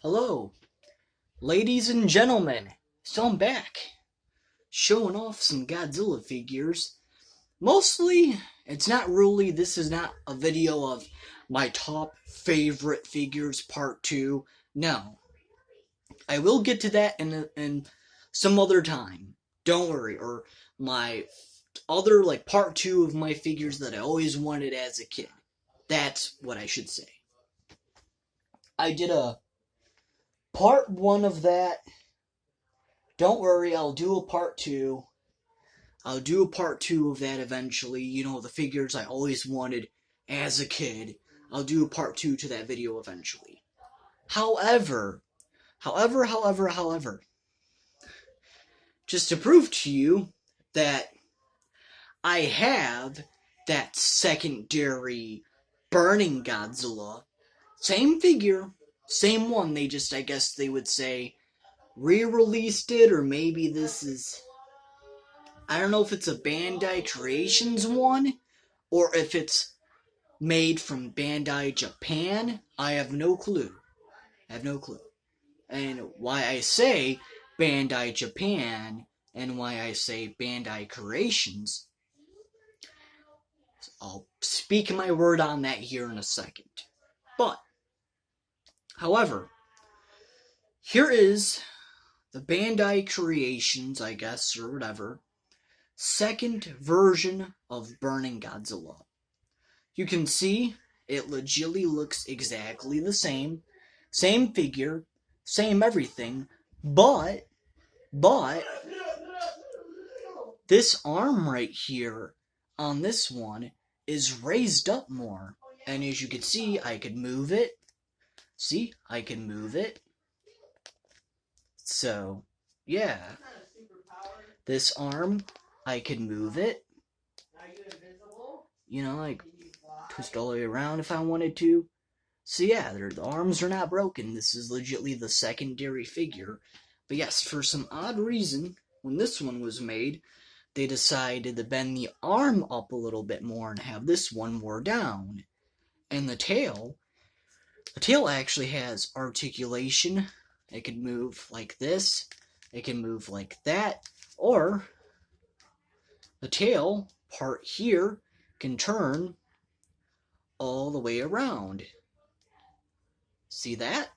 Hello, ladies and gentlemen. So I'm back, showing off some Godzilla figures. Mostly, this is not a video of my top favorite figures part 2. No, I will get to that in some other time. Don't worry. Or my other, part 2 of my figures that I always wanted as a kid. That's what I should say. I did a part 1 of that. Don't worry, I'll do a part 2. I'll do a part 2 of that eventually. You know, the figures I always wanted as a kid. I'll do a part 2 to that video eventually. However, just to prove to you that I have that secondary Burning Godzilla, same figure, same one, they just, I guess they would say, re-released it, or maybe this is, I don't know if it's a Bandai Creations one, or if it's made from Bandai Japan. I have no clue. And why I say Bandai Japan, and why I say Bandai Creations, I'll speak my word on that here in a second. But, however, here is the Bandai Creations, I guess, or whatever, second version of Burning Godzilla. You can see it legitimately looks exactly the same figure, same everything, but this arm right here on this one is raised up more, and as you can see, I could move it. See, I can move it. So, yeah. This arm, I can move it. You know, like, twist all the way around if I wanted to. So yeah, the arms are not broken. This is legitimately the secondary figure. But yes, for some odd reason, when this one was made, they decided to bend the arm up a little bit more and have this one more down. And the tail actually has articulation. It can move like this, it can move like that, or the tail part here can turn all the way around. See that?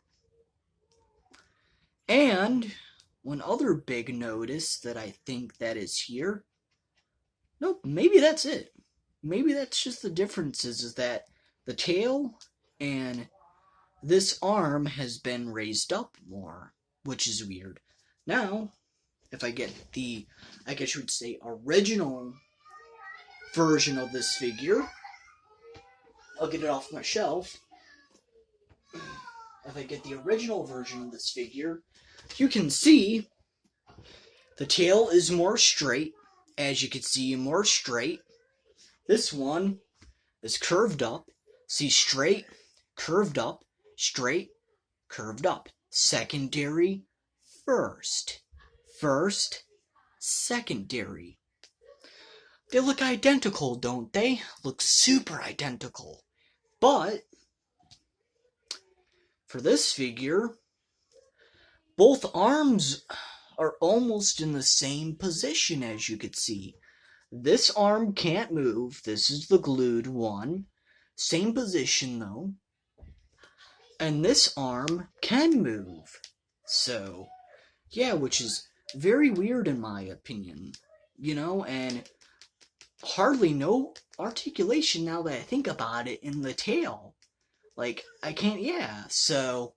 And one other big notice that I think that is here, nope, maybe that's it. Maybe that's just the differences, is that the tail and this arm has been raised up more, which is weird. Now, if I get the, I guess you would say, original version of this figure, I'll get it off my shelf. If I get the original version of this figure, you can see the tail is more straight. As you can see, more straight. This one is curved up. See, straight, curved up, straight, curved up. Secondary, first. First, secondary. They look identical, don't they? Look super identical. But for this figure, both arms are almost in the same position, as you could see. This arm can't move. This is the glued one. Same position, though. And this arm can move. So, yeah, which is very weird in my opinion. You know, and hardly no articulation now that I think about it in the tail. Like, I can't, yeah, so.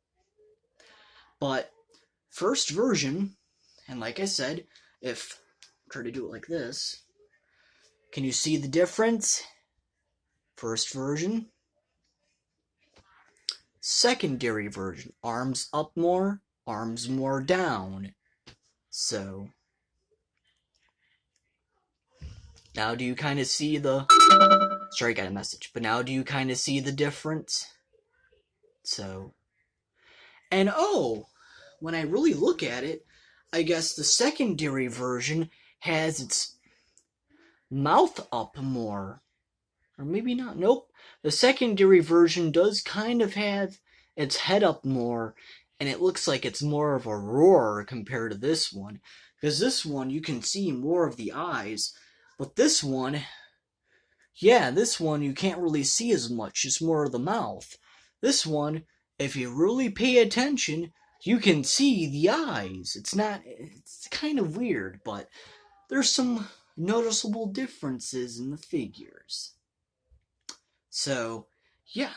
But, first version, and like I said, if I try to do it like this, can you see the difference? First version. Secondary version. Arms up more, arms more down. So, now do you kind of see the, sorry, I got a message, but now do you kind of see the difference? So, and oh, when I really look at it, I guess the secondary version has its mouth up more. Or maybe not. Nope. The secondary version does kind of have its head up more and it looks like it's more of a roar compared to this one. Because this one, you can see more of the eyes, but this one, yeah, this one you can't really see as much, it's more of the mouth. This one, if you really pay attention, you can see the eyes. It's kind of weird, but there's some noticeable differences in the figures. So, yeah,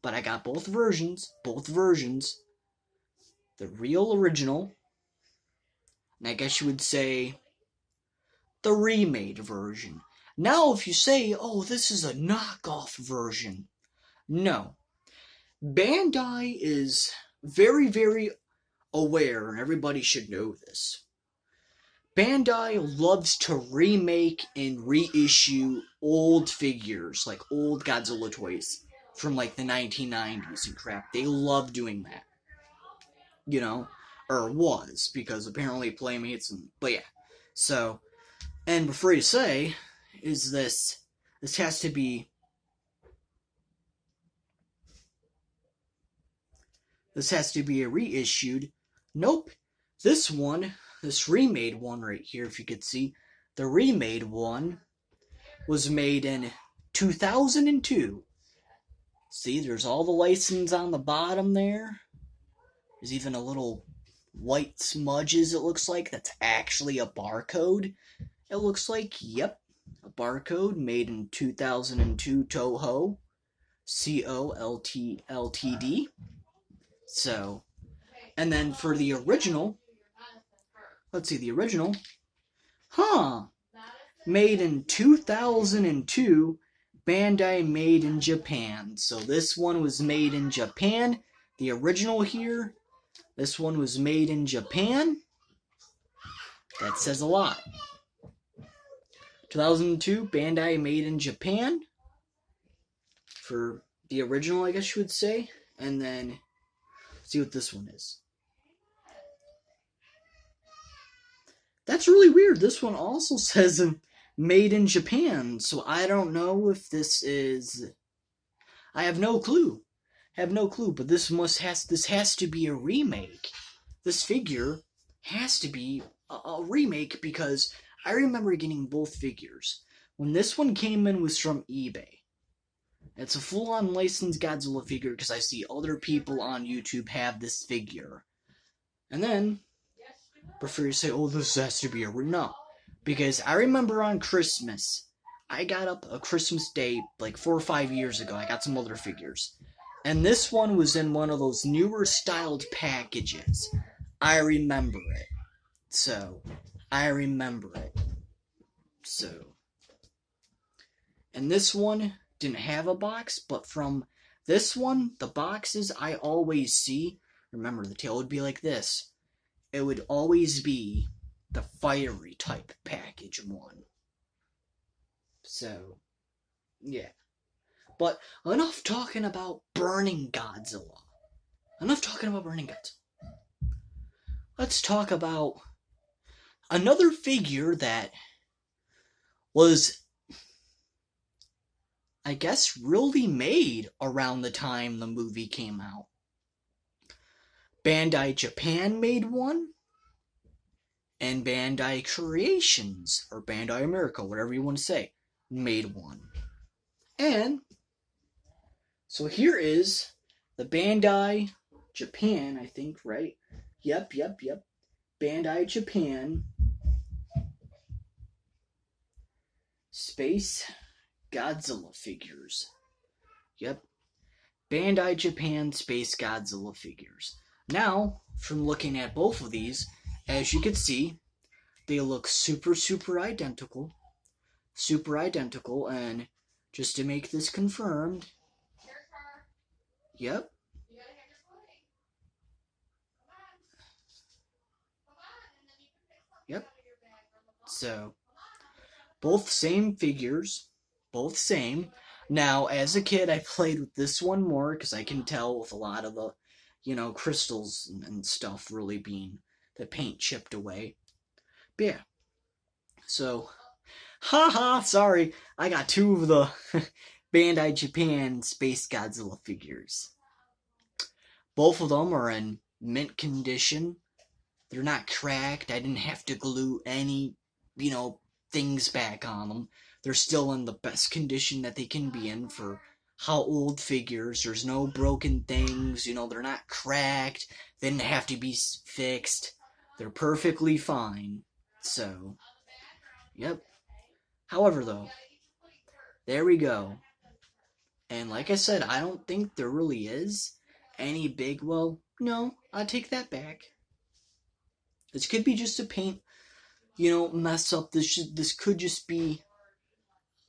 but I got both versions. The real original, and I guess you would say the remade version. Now, if you say, oh, this is a knockoff version, no. Bandai is very, very aware, and everybody should know this. Bandai loves to remake and reissue old figures, like old Godzilla toys from like the 1990s and crap. They love doing that. You know? Or was, because apparently Playmates and... But yeah. So, and before you say, is this has to be... This has to be a reissued. Nope. This remade one right here, if you could see, the remade one was made in 2002. See, there's all the license on the bottom there. There's even a little white smudges, it looks like. That's actually a barcode. It looks like, yep, a barcode made in 2002 Toho. COLTD. So, and then for the original, let's see, the original, made in 2002, Bandai made in Japan. So this one was made in Japan. The original here, this one was made in Japan. That says a lot. 2002, Bandai made in Japan. For the original, I guess you would say. And then, see what this one is. That's really weird. This one also says made in Japan. So I don't know if this is... I have no clue. But this has to be a remake. This figure has to be a remake because I remember getting both figures. When this one came in, was from eBay. It's a full-on licensed Godzilla figure because I see other people on YouTube have this figure. And then, prefer to say, oh, this has to be a no. Because I remember on Christmas, I got up a Christmas day like 4 or 5 years ago. I got some other figures. And this one was in one of those newer styled packages. I remember it. So, and this one didn't have a box, but from this one, the boxes I always see, remember the tail would be like this. It would always be the fiery type package one. So, yeah. But enough talking about burning Godzilla. Let's talk about another figure that was, I guess, really made around the time the movie came out. Bandai Japan made one, and Bandai Creations, or Bandai America, whatever you want to say, made one. And so here is the Bandai Japan, I think, right? Yep. Bandai Japan SpaceGodzilla figures. Yep. Bandai Japan SpaceGodzilla figures. Now, from looking at both of these, as you can see, they look super identical. And just to make this confirmed, yep. Yep. So, both same figures, both same. Now, as a kid, I played with this one more because I can tell with a lot of the, crystals and stuff really being the paint chipped away. But yeah. So, sorry, I got two of the Bandai Japan SpaceGodzilla figures. Both of them are in mint condition. They're not cracked. I didn't have to glue any, things back on them. They're still in the best condition that they can be in for how old figures. There's no broken things. They're not cracked. They didn't have to be fixed. They're perfectly fine. So, yep. However, though, there we go. And like I said, I don't think there really is any big, no, I take that back. This could be just a paint, mess up. This could just be,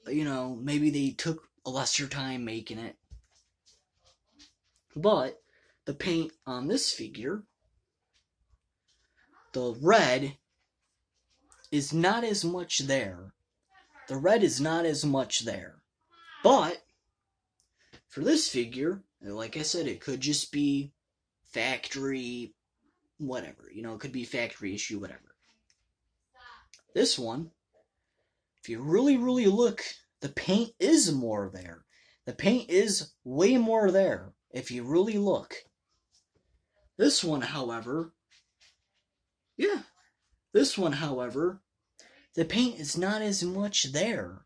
maybe they took a lesser time making it. But the paint on this figure, the red is not as much there. The red is not as much there. But for this figure, like I said, it could just be factory, whatever. It could be factory issue, whatever. This one, if you really, really look, the paint is more there. The paint is way more there, if you really look. This one, however, the paint is not as much there.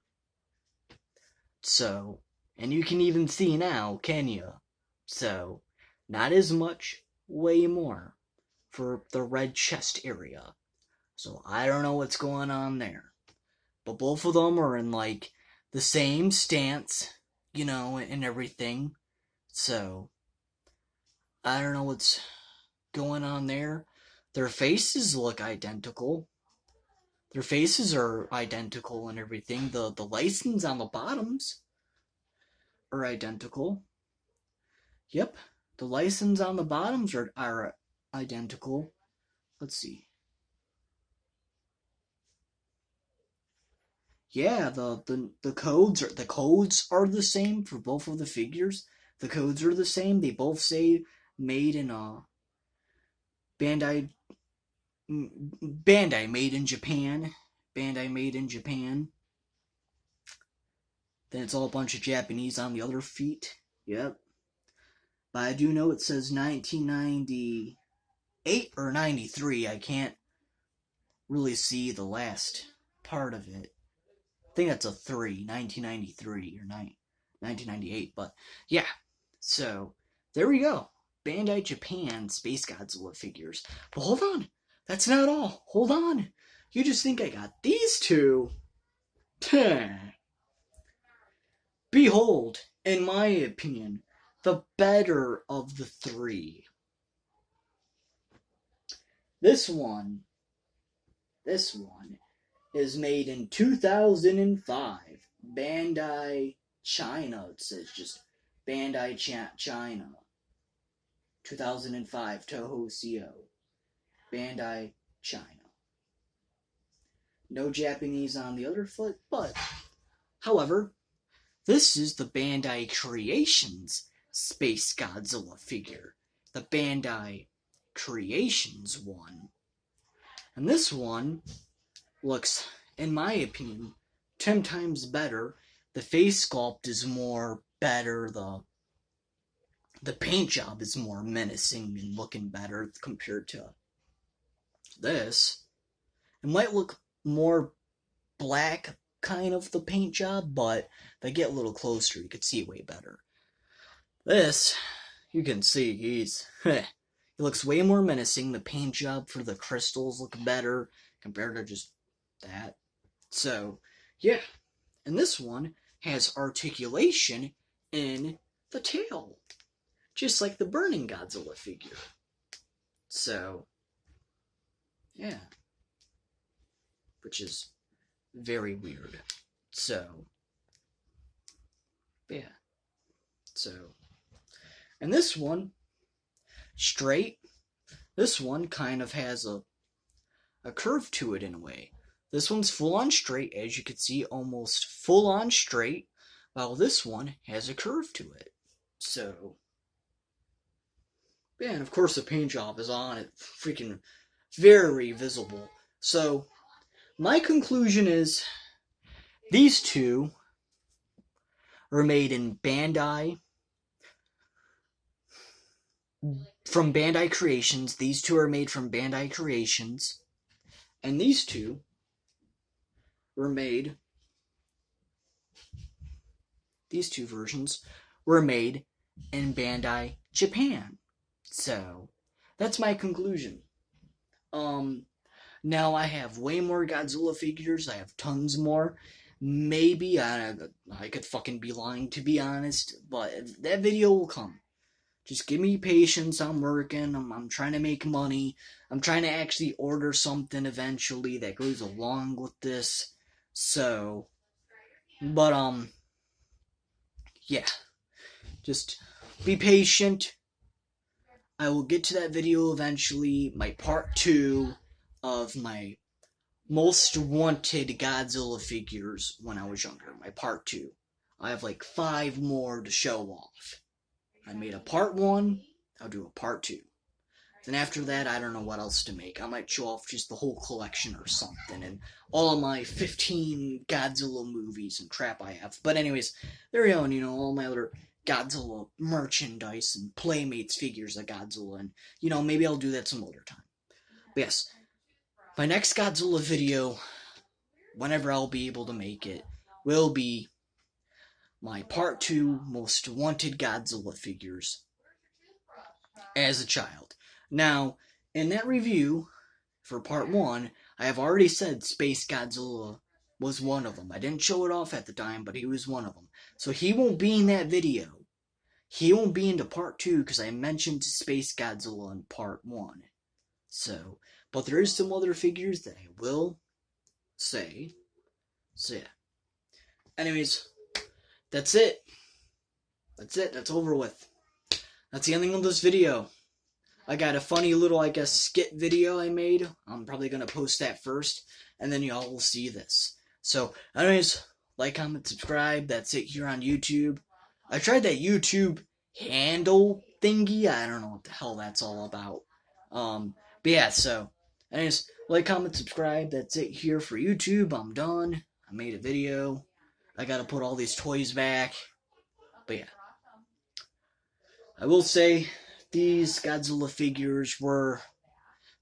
So, and you can even see now, can you? So, not as much, way more for the red chest area. So, I don't know what's going on there. But both of them are in, the same stance, and everything. So, I don't know what's going on there. Their faces look identical. Their faces are identical and everything. The license on the bottoms are identical. Yep, the license on the bottoms are identical. Let's see. Yeah, the codes are the same for both of the figures. The codes are the same. They both say made in Bandai made in Japan. Bandai made in Japan. Then it's all a bunch of Japanese on the other feet. Yep. But I do know it says 1998 or 93. I can't really see the last part of it. I think that's a 3, 1993 or 1998. But yeah, so there we go. Bandai Japan SpaceGodzilla figures. But hold on, that's not all. Hold on. You just think I got these two? Behold, in my opinion, the better of the three. This one is made in 2005. Bandai China. It says just Bandai China. 2005 Toho CO. Bandai China. No Japanese on the other foot, but however, this is the Bandai Creations SpaceGodzilla figure. The Bandai Creations one. And this one looks, in my opinion, 10 times better. The face sculpt is more better. The paint job is more menacing and looking better compared to this. It might look more black, kind of, the paint job, but if I get a little closer, you can see way better. This, you can see, he looks way more menacing. The paint job for the crystals look better compared to just that. So, yeah. And this one has articulation in the tail, just like the Burning Godzilla figure. So, yeah. Which is very weird. So, yeah. So, and this one, straight. This one kind of has a curve to it in a way. This one's full on straight, as you can see, almost full on straight, while this one has a curve to it. So, yeah, and of course the paint job is on it, freaking very visible. So, my conclusion is, these two are made in Bandai from Bandai Creations. These two are made from Bandai Creations. And these two were made, these two versions were made in Bandai Japan. So, that's my conclusion. Now I have way more Godzilla figures. I have tons more. Maybe I could fucking be lying, to be honest, but that video will come. Just give me patience. I'm working. I'm trying to make money. I'm trying to actually order something eventually that goes along with this. So, but yeah. Just be patient. I will get to that video eventually. My part 2 of my most wanted Godzilla figures when I was younger. My part 2. I have like 5 more to show off. I made a part 1. I'll do a part 2. Then after that, I don't know what else to make. I might show off just the whole collection or something. And all of my 15 Godzilla movies and crap I have. But anyways, there you go. All my other Godzilla merchandise and Playmates figures of Godzilla. And, maybe I'll do that some other time. But yes, my next Godzilla video, whenever I'll be able to make it, will be my part 2 most wanted Godzilla figures as a child. Now, in that review, for part 1, I have already said SpaceGodzilla was one of them. I didn't show it off at the time, but he was one of them. So he won't be in that video. He won't be into part 2 because I mentioned SpaceGodzilla in part 1. So, but there is some other figures that I will say. So yeah. Anyways, that's it. That's it. That's over with. That's the ending of this video. I got a funny little, skit video I made. I'm probably going to post that first, and then y'all will see this. So, anyways, like, comment, subscribe. That's it here on YouTube. I tried that YouTube handle thingy. I don't know what the hell that's all about. But yeah, so, anyways, like, comment, subscribe. That's it here for YouTube. I'm done. I made a video. I gotta put all these toys back. But yeah. I will say, these Godzilla figures were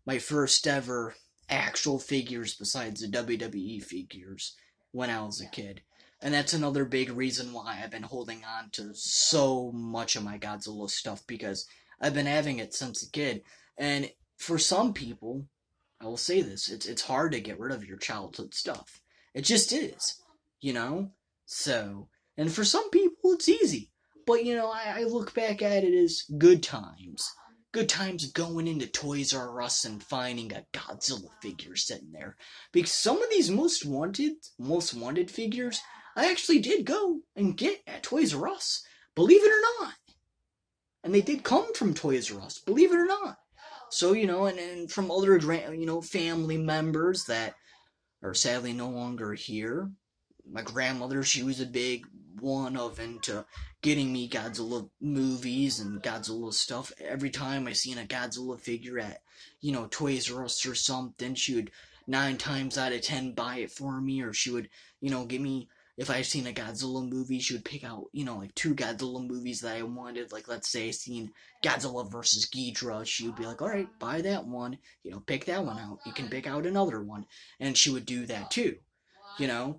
my first ever actual figures besides the WWE figures when I was a kid. And that's another big reason why I've been holding on to so much of my Godzilla stuff, because I've been having it since a kid. And for some people, I will say this, it's hard to get rid of your childhood stuff. It just is, So, and for some people, it's easy. But, I look back at it as good times. Good times going into Toys R Us and finding a Godzilla figure sitting there. Because some of these most wanted figures, I actually did go and get at Toys R Us. Believe it or not. And they did come from Toys R Us. Believe it or not. So, and from other, family members that are sadly no longer here. My grandmother, she was a big one of into getting me Godzilla movies and Godzilla stuff. Every time I seen a Godzilla figure at, Toys R Us or something, she would 9 times out of 10 buy it for me, or she would, give me, if I seen a Godzilla movie, she would pick out, 2 Godzilla movies that I wanted. Like, let's say I seen Godzilla vs. Ghidorah, she would be like, alright, buy that one, pick that one out. You can pick out another one. And she would do that too, And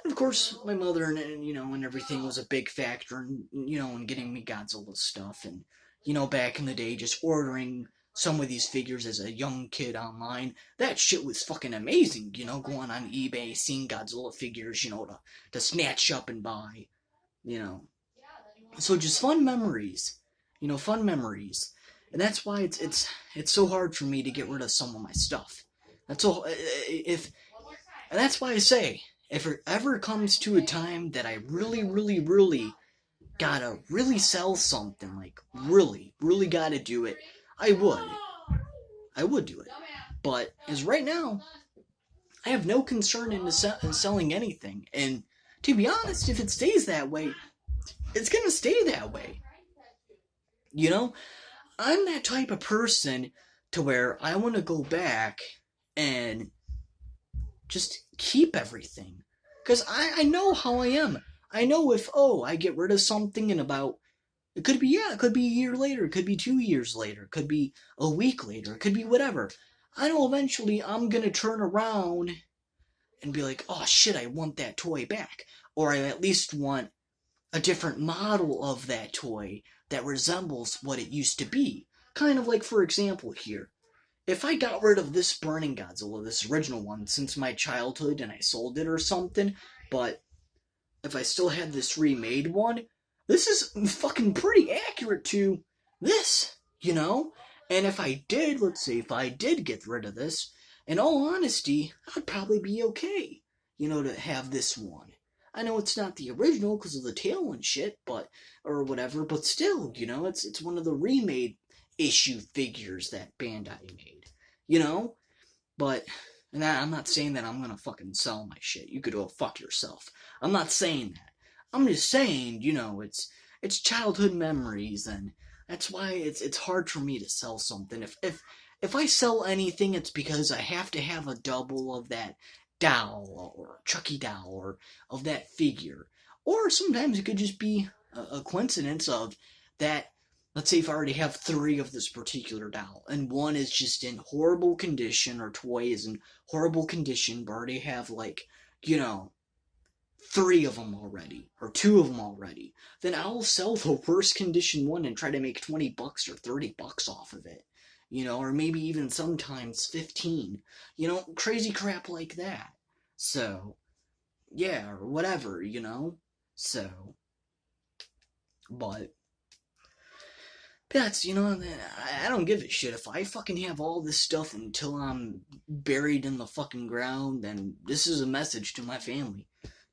of course, my mother and everything was a big factor in getting me Godzilla stuff. And, back in the day, just ordering some of these figures as a young kid online, that shit was fucking amazing, going on eBay, seeing Godzilla figures, to snatch up and buy, So just fun memories, fun memories. And that's why it's so hard for me to get rid of some of my stuff. That's all, and that's why I say, if it ever comes to a time that I really, really, really gotta really sell something, like really, really gotta do it, I would do it. But as right now, I have no concern in selling anything. And to be honest, if it stays that way, it's gonna stay that way. I'm that type of person to where I want to go back and just keep everything. Because I know how I am. I know if, I get rid of something in about It could be, yeah, it could be a year later, it could be 2 years later, it could be a week later, it could be whatever. I know eventually I'm gonna turn around and be like, oh shit, I want that toy back. Or I at least want a different model of that toy that resembles what it used to be. Kind of like, for example, here. If I got rid of this Burning Godzilla, this original one, since my childhood and I sold it or something, but if I still had this remade one, this is fucking pretty accurate to this, you know? And if I did, let's say if I did get rid of this, in all honesty, I'd probably be okay, to have this one. I know it's not the original because of the tail and shit, or whatever, but still, it's one of the remade issue figures that Bandai made, But, and I'm not saying that I'm gonna fucking sell my shit. You could go fuck yourself. I'm not saying that. I'm just saying, it's childhood memories, and that's why it's hard for me to sell something. If I sell anything, it's because I have to have a double of that doll, or Chucky doll, or of that figure. Or sometimes it could just be a coincidence of that. Let's say if I already have 3 of this particular doll, and one is just in horrible condition, or toy is in horrible condition, but I already have 3 of them already, or 2 of them already, then I'll sell the worst condition one and try to make $20 or $30 off of it. Or maybe even sometimes 15. Crazy crap like that. So, yeah, or whatever, So, but that's, I don't give a shit. If I fucking have all this stuff until I'm buried in the fucking ground, then this is a message to my family.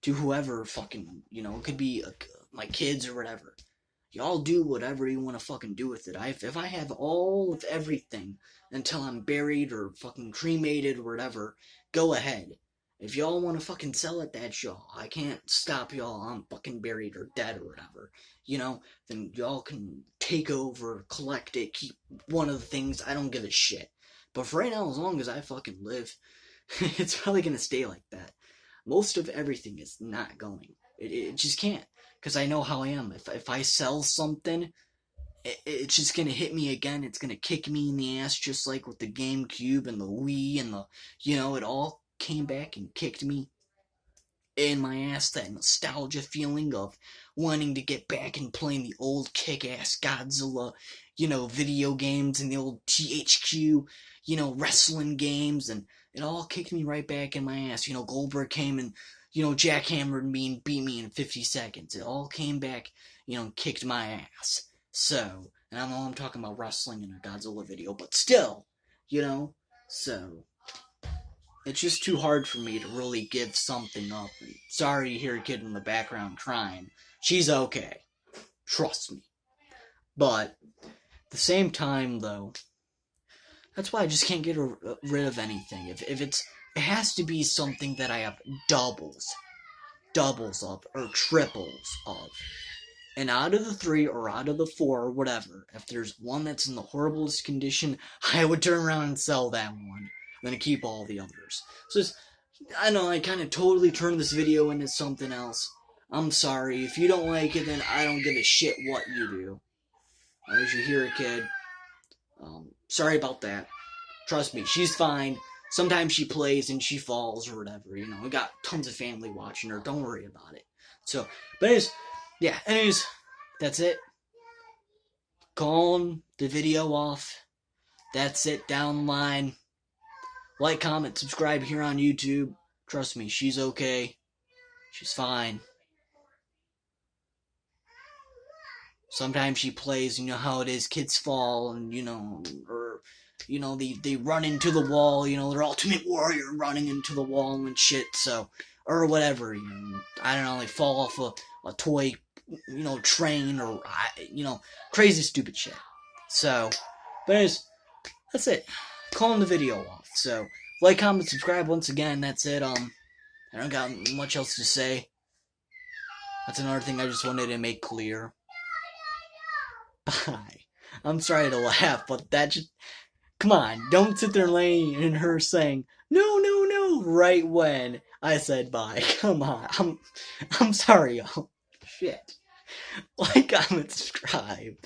To whoever fucking, it could be my kids or whatever. Y'all do whatever you want to fucking do with it. If I have all of everything until I'm buried or fucking cremated or whatever, go ahead. If y'all want to fucking sell it, that's y'all. I can't stop y'all. I'm fucking buried or dead or whatever. Then y'all can take over, collect it, keep one of the things. I don't give a shit. But for right now, as long as I fucking live, it's probably gonna stay like that. Most of everything is not going. It just can't. Because I know how I am. If I sell something, it's just gonna hit me again. It's gonna kick me in the ass, just like with the GameCube and the Wii and it all came back and kicked me in my ass. That nostalgia feeling of wanting to get back and playing the old kick-ass Godzilla, video games and the old THQ, wrestling games, and it all kicked me right back in my ass. Goldberg came and, jackhammered me and beat me in 50 seconds. It all came back, and kicked my ass. So, and I know I'm talking about wrestling in a Godzilla video, but still, so it's just too hard for me to really give something up. And sorry you hear a kid in the background crying. She's okay. Trust me. But at the same time, though, that's why I just can't get rid of anything. If it has to be something that I have doubles of, or triples of. And out of the 3 or out of the 4 or whatever, if there's one that's in the horriblest condition, I would turn around and sell that one. Then keep all the others. So I know I kind of totally turned this video into something else. I'm sorry. If you don't like it, then I don't give a shit what you do. As you hear a kid. Sorry about that. Trust me, she's fine. Sometimes she plays and she falls or whatever. We got tons of family watching her. Don't worry about it. So, but anyways, that's it. Calling the video off. That's it, down the line. Like, comment, subscribe here on YouTube. Trust me, she's okay. She's fine. Sometimes she plays, how it is, kids fall, and, or, they run into the wall, their Ultimate Warrior running into the wall and shit, so, or whatever, I don't know, they fall off a toy, train, or, crazy stupid shit. So, but anyways, that's it. Calling the video off. So, like, comment, subscribe once again. That's it. I don't got much else to say. That's another thing I just wanted to make clear. Bye. I'm sorry to laugh, but that just... Come on, don't sit there laying in her saying, no, right when I said bye. Come on. I'm sorry, y'all. Shit. Like, comment, subscribe.